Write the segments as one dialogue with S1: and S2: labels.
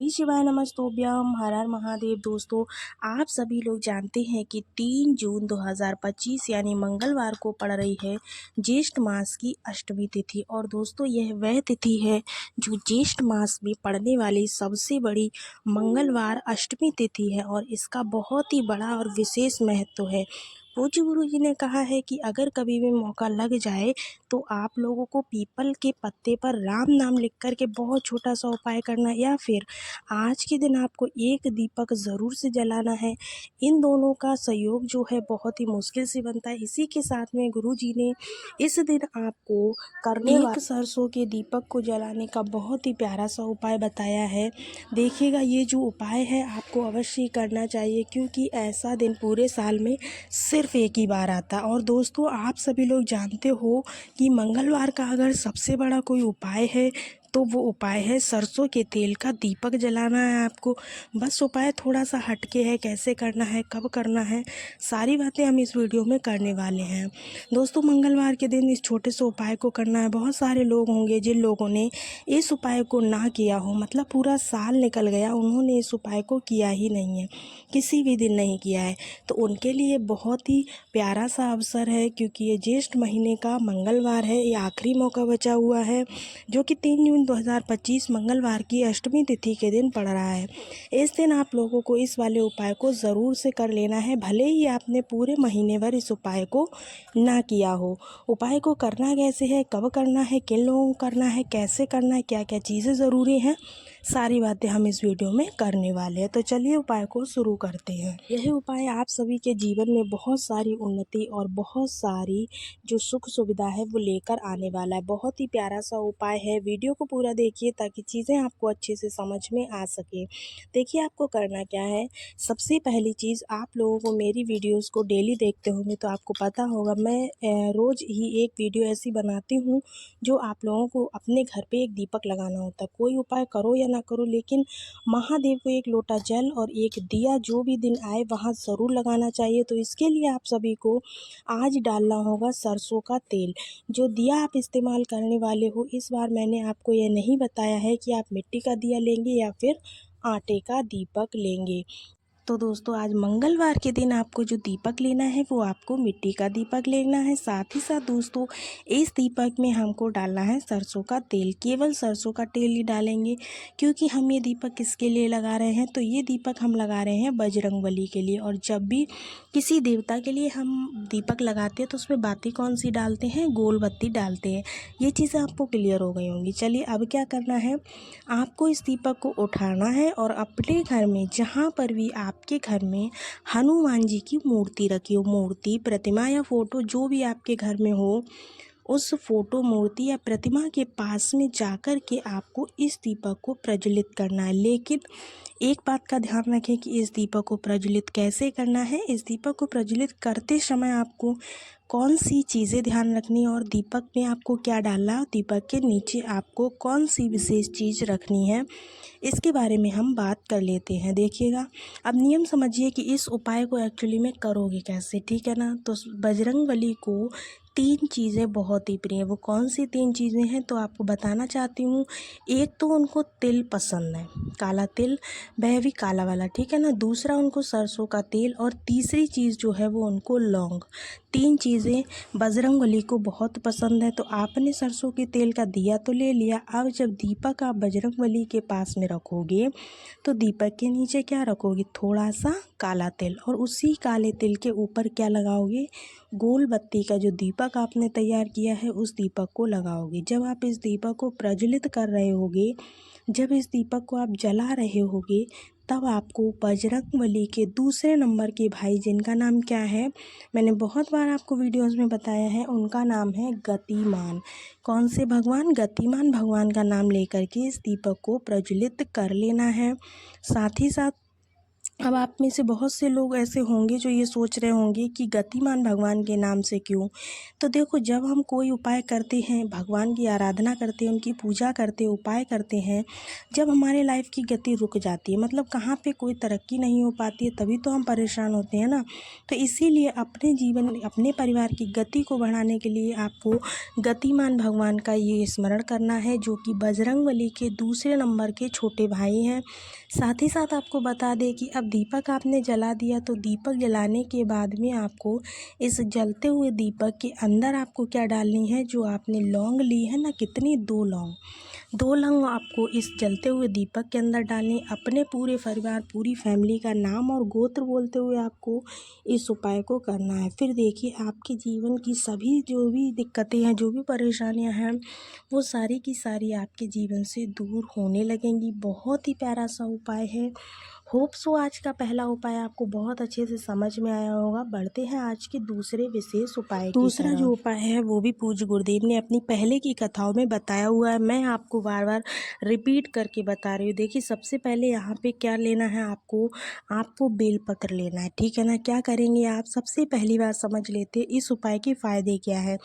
S1: श्री शिवाय नमस्तोभ्यम हर हर महादेव। दोस्तों, आप सभी लोग जानते हैं कि 3 जून 2025 यानी मंगलवार को पड़ रही है ज्येष्ठ मास की अष्टमी तिथि। और दोस्तों, यह वह तिथि है जो ज्येष्ठ मास में पड़ने वाली सबसे बड़ी मंगलवार अष्टमी तिथि है और इसका बहुत ही बड़ा और विशेष महत्व है। पूज्य गुरु जी ने कहा है कि अगर कभी भी मौका लग जाए तो आप लोगों को पीपल के पत्ते पर राम नाम लिख कर के बहुत छोटा सा उपाय करना, या फिर आज के दिन आपको एक दीपक ज़रूर से जलाना है। इन दोनों का सहयोग जो है बहुत ही मुश्किल से बनता है। इसी के साथ में गुरुजी ने इस दिन आपको करने एक सरसों के दीपक को जलाने का बहुत ही प्यारा सा उपाय बताया है। देखिएगा, ये जो उपाय है आपको अवश्य करना चाहिए, क्योंकि ऐसा दिन पूरे साल में सिर्फ एक ही बार आता है। और दोस्तों, आप सभी लोग जानते हो कि मंगलवार का अगर सबसे बड़ा कोई उपाय है तो वो उपाय है सरसों के तेल का दीपक जलाना है आपको। बस उपाय थोड़ा सा हटके है, कैसे करना है, कब करना है, सारी बातें हम इस वीडियो में करने वाले हैं। दोस्तों, मंगलवार के दिन इस छोटे से उपाय को करना है। बहुत सारे लोग होंगे जिन लोगों ने इस उपाय को ना किया हो, मतलब पूरा साल निकल गया उन्होंने इस उपाय को किया ही नहीं है, किसी भी दिन नहीं किया है। तो उनके लिए बहुत ही प्यारा सा अवसर है, क्योंकि ये ज्येष्ठ महीने का मंगलवार है। ये आखिरी मौका बचा हुआ है, जो कि 3 जून 2025 मंगलवार की अष्टमी तिथि के दिन पड़ रहा है। इस दिन आप लोगों को इस वाले उपाय को ज़रूर से कर लेना है, भले ही आपने पूरे महीने भर इस उपाय को ना किया हो। उपाय को करना कैसे है, कब करना है, किन लोगों को करना है, कैसे करना है, क्या क्या चीज़ें ज़रूरी हैं, सारी बातें हम इस वीडियो में करने वाले हैं। तो चलिए उपाय को शुरू करते हैं। यह उपाय आप सभी के जीवन में बहुत सारी उन्नति और बहुत सारी जो सुख सुविधा है वो लेकर आने वाला है। बहुत ही प्यारा सा उपाय है। वीडियो को पूरा देखिए ताकि चीज़ें आपको अच्छे से समझ में आ सके। देखिए, आपको करना क्या है। सबसे पहली चीज़, आप लोगों को मेरी वीडियोस को डेली देखते होंगे तो आपको पता होगा मैं रोज़ ही एक वीडियो ऐसी बनाती हूँ जो आप लोगों को अपने घर पे एक दीपक लगाना होता है। कोई उपाय करो या ना करो, लेकिन महादेव को एक लोटा जल और एक दिया जो भी दिन आए वहाँ ज़रूर लगाना चाहिए। तो इसके लिए आप सभी को आज डालना होगा सरसों का तेल। जो दिया आप इस्तेमाल करने वाले हो, इस बार मैंने आपको यह नहीं बताया है कि आप मिट्टी का दिया लेंगे या फिर आटे का दीपक लेंगे। तो दोस्तों, आज मंगलवार के दिन आपको जो दीपक लेना है वो आपको मिट्टी का दीपक लेना है। साथ ही साथ दोस्तों, इस दीपक में हमको डालना है सरसों का तेल। केवल सरसों का तेल ही डालेंगे, क्योंकि हम ये दीपक किसके लिए लगा रहे हैं, तो ये दीपक हम लगा रहे हैं बजरंगबली के लिए। और जब भी किसी देवता के लिए हम दीपक लगाते हैं तो उसमें बाती कौन सी डालते हैं, गोल बत्ती डालते हैं। ये चीज़ें आपको क्लियर हो गई होंगी। चलिए, अब क्या करना है, आपको इस दीपक को उठाना है और अपने घर में जहाँ पर भी आपके घर में हनुमान जी की मूर्ति रखी हो, मूर्ति, प्रतिमा या फोटो जो भी आपके घर में हो, उस फोटो, मूर्ति या प्रतिमा के पास में जाकर के आपको इस दीपक को प्रज्वलित करना है। लेकिन एक बात का ध्यान रखें कि इस दीपक को प्रज्वलित कैसे करना है। इस दीपक को प्रज्वलित करते समय आपको कौन सी चीज़ें ध्यान रखनी है और दीपक में आपको क्या डालना है, दीपक के नीचे आपको कौन सी विशेष चीज़ रखनी है, इसके बारे में हम बात कर लेते हैं। देखिएगा, अब नियम समझिए कि इस उपाय को एक्चुअली में करोगे कैसे, ठीक है ना। तो बजरंगबली को 3 चीज़ें बहुत ही प्रिय है। वो कौन सी 3 चीज़ें हैं तो आपको बताना चाहती हूँ। एक तो उनको तिल पसंद है, काला तिल, वह भी काला वाला, ठीक है ना। दूसरा, उनको सरसों का तेल, और तीसरी चीज़ जो है वो उनको लौंग। 3 चीज़ें बजरंगबली को बहुत पसंद है। तो आपने सरसों के तेल का दिया तो ले लिया। अब जब दीपक आप बजरंगबली के पास में रखोगे तो दीपक के नीचे क्या रखोगे, थोड़ा सा काला तिल, और उसी काले तिल के ऊपर क्या लगाओगे, गोल बत्ती का जो दीपक आपने तैयार किया है उस दीपक को लगाओगे। जब आप इस दीपक को प्रज्वलित कर रहे होगे, जब इस दीपक को आप जला रहे होगे, तब आपको बजरंगबली के दूसरे नंबर के भाई, जिनका नाम क्या है, मैंने बहुत बार आपको वीडियोस में बताया है, उनका नाम है गतिमान। कौन से भगवान, गतिमान भगवान का नाम लेकर के इस दीपक को प्रज्वलित कर लेना है। साथ ही साथ अब आप में से बहुत से लोग ऐसे होंगे जो ये सोच रहे होंगे कि गतिमान भगवान के नाम से क्यों? तो देखो, जब हम कोई उपाय करते हैं, भगवान की आराधना करते हैं, उनकी पूजा करते हैं, उपाय करते हैं, जब हमारे लाइफ की गति रुक जाती है, मतलब कहाँ पे कोई तरक्की नहीं हो पाती है, तभी तो हम परेशान होते हैं ना। तो इसीलिए अपने जीवन में, अपने परिवार की गति को बढ़ाने के लिए आपको गतिमान भगवान का ये स्मरण करना है, जो कि बजरंगबली के दूसरे नंबर के छोटे भाई हैं। साथ ही साथ आपको बता दें कि अब दीपक आपने जला दिया, तो दीपक जलाने के बाद में आपको इस जलते हुए दीपक के अंदर आपको क्या डालनी है, जो आपने लौंग ली है ना, कितनी, 2 लौंग, 2 लौंग आपको इस जलते हुए दीपक के अंदर डालनी। अपने पूरे परिवार, पूरी फैमिली का नाम और गोत्र बोलते हुए आपको इस उपाय को करना है। फिर देखिए, आपके जीवन की सभी जो भी दिक्कतें हैं, जो भी परेशानियां हैं, वो सारी की सारी आपके जीवन से दूर होने लगेंगी। बहुत ही प्यारा सा उपाय है। होप सो आज का पहला उपाय आपको बहुत अच्छे से समझ में आया होगा। बढ़ते हैं आज के दूसरे विशेष उपाय की दूसरा जो उपाय है वो भी पूज्य गुरुदेव ने अपनी पहले की कथाओं में बताया हुआ है। मैं आपको बार बार रिपीट करके बता रही हूँ। देखिए, सबसे पहले यहाँ पे क्या लेना है, आपको बेलपत्र लेना है, ठीक है ना। क्या करेंगे आप, सबसे पहली बार समझ लेते इस उपाय के फ़ायदे क्या है,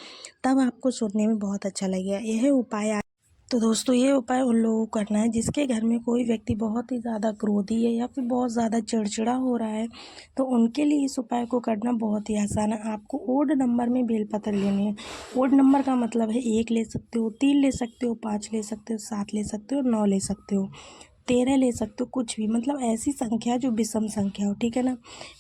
S1: तब आपको सुनने में बहुत अच्छा लगेगा। यह उपाय, तो दोस्तों, ये उपाय उन लोगों को करना है जिसके घर में कोई व्यक्ति बहुत ही ज़्यादा क्रोधी है या फिर बहुत ज़्यादा चिड़चिड़ा हो रहा है, तो उनके लिए इस उपाय को करना बहुत ही आसान है। आपको ओड नंबर में बेलपत्र लेने हैं। ओड नंबर का मतलब है 1 ले सकते हो, 3 ले सकते हो, 5 ले सकते हो, 7 ले सकते हो, 9 ले सकते हो, 13 ले सकते हो, कुछ भी, मतलब ऐसी संख्या जो विषम संख्या हो, ठीक है ना।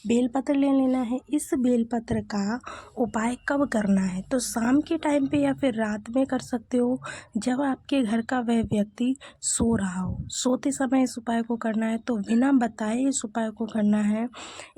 S1: बेलपत्र ले लेना है। इस बेलपत्र का उपाय कब करना है, तो शाम के टाइम पे या फिर रात में कर सकते हो, जब आपके घर का वह व्यक्ति सो रहा हो। सोते समय इस उपाय को करना है, तो बिना बताए इस उपाय को करना है।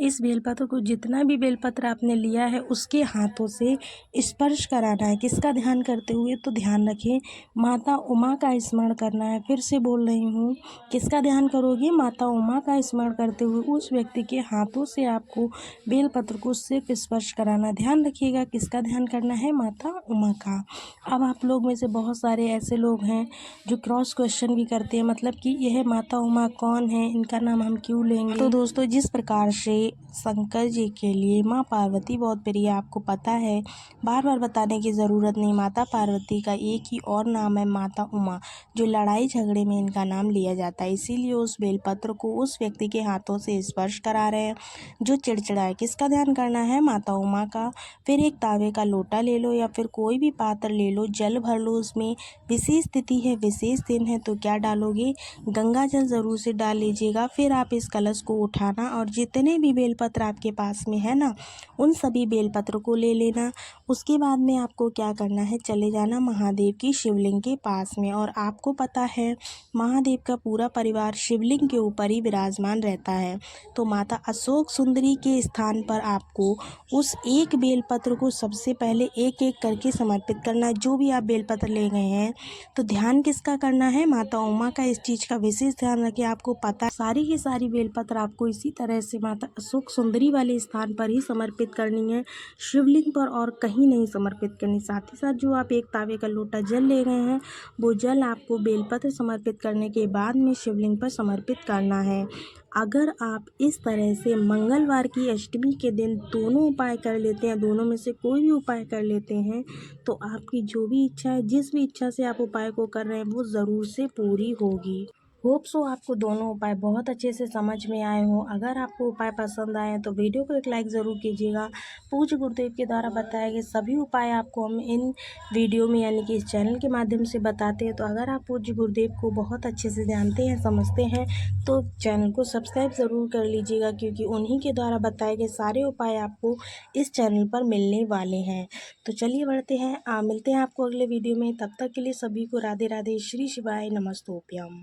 S1: इस बेलपत्र को, जितना भी बेलपत्र आपने लिया है, उसके हाथों से स्पर्श कराना है। किसका ध्यान करते हुए, तो ध्यान रखें, माता उमा का स्मरण करना है। फिर से बोल रही हूँ, किसका ध्यान करोगे, माता उमा का स्मरण करते हुए उस व्यक्ति के हाथों से आपको बेलपत्र को सिर्फ स्पर्श कराना। ध्यान रखिएगा, किसका ध्यान करना है, माता उमा का। अब आप लोग में से बहुत सारे ऐसे लोग हैं जो क्रॉस क्वेश्चन भी करते हैं, मतलब कि यह माता उमा कौन है, इनका नाम हम क्यों लेंगे। तो दोस्तों, जिस प्रकार से शंकर जी के लिए माँ पार्वती बहुत प्रिय, आपको पता है, बार बार बताने की ज़रूरत नहीं। माता पार्वती का एक ही और नाम है माता उमा, जो लड़ाई झगड़े में इनका नाम लिया जाता है। इसीलिए उस बेलपत्र को उस व्यक्ति के हाथों से स्पर्श करा रहे हैं जो चिड़चिड़ा है। किसका ध्यान करना है, माता उमा का। फिर एक तावे का लोटा ले लो या फिर कोई भी पात्र ले लो, जल भर लो उसमें। विशेष तिथि है, विशेष दिन है, तो क्या डालोगे, गंगा जल ज़रूर से डाल लीजिएगा। फिर आप इस कलश को उठाना और जितने भी बेलपत्र आपके पास में है ना, उन सभी बेलपत्र को ले लेना। उसके बाद में आपको क्या करना है, चले जाना महादेव की शिवलिंग के पास में। और आपको पता है, महादेव का पूरा परिवार शिवलिंग के ऊपर ही विराजमान रहता है। तो माता अशोक सुंदरी के स्थान पर आपको उस एक बेलपत्र को सबसे पहले एक एक करके समर्पित करना है। जो भी आप बेलपत्र ले गए हैं, तो ध्यान किसका करना है, माता उमा का। इस चीज़ का विशेष ध्यान रखिए। आपको पता है, सारी की सारी बेलपत्र आपको इसी तरह से माता अशोक सुंदरी वाले स्थान पर ही समर्पित करनी है, शिवलिंग पर और कहीं नहीं समर्पित करनी। साथ ही साथ जो आप एक तावे का लोटा जल ले गए हैं, वो जल आपको बेलपत्र समर्पित करने के बाद में शिवलिंग पर समर्पित करना है। अगर आप इस तरह से मंगलवार की अष्टमी के दिन दोनों उपाय कर लेते हैं, दोनों में से कोई भी उपाय कर लेते हैं, तो आपकी जो भी इच्छा है, जिस भी इच्छा से आप उपाय को कर रहे हैं, वो ज़रूर से पूरी होगी। होप सो आपको दोनों उपाय बहुत अच्छे से समझ में आए हों। अगर आपको उपाय पसंद आए तो वीडियो को एक लाइक ज़रूर कीजिएगा। पूज्य गुरुदेव के द्वारा बताए गए सभी उपाय आपको हम इन वीडियो में, यानी कि इस चैनल के माध्यम से बताते हैं। तो अगर आप पूज्य गुरुदेव को बहुत अच्छे से जानते हैं, समझते हैं, तो चैनल को सब्सक्राइब ज़रूर कर लीजिएगा, क्योंकि उन्हीं के द्वारा बताए गए सारे उपाय आपको इस चैनल पर मिलने वाले हैं। तो चलिए बढ़ते हैं, मिलते हैं आपको अगले वीडियो में। तब तक के लिए सभी को राधे राधे, श्री शिवाय नमस्तोभ्यम।